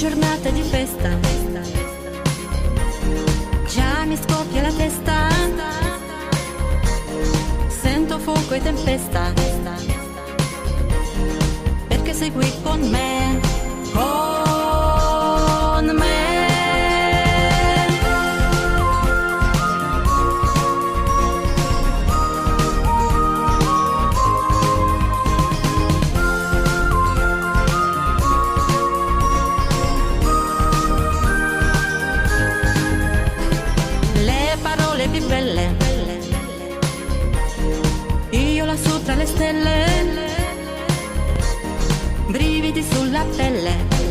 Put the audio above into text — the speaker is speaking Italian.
giornate di festa, già mi scoppia la testa, sento fuoco e tempesta, perché sei qui con me, con me. Più belle, io lassù tra le stelle, brividi sulla pelle.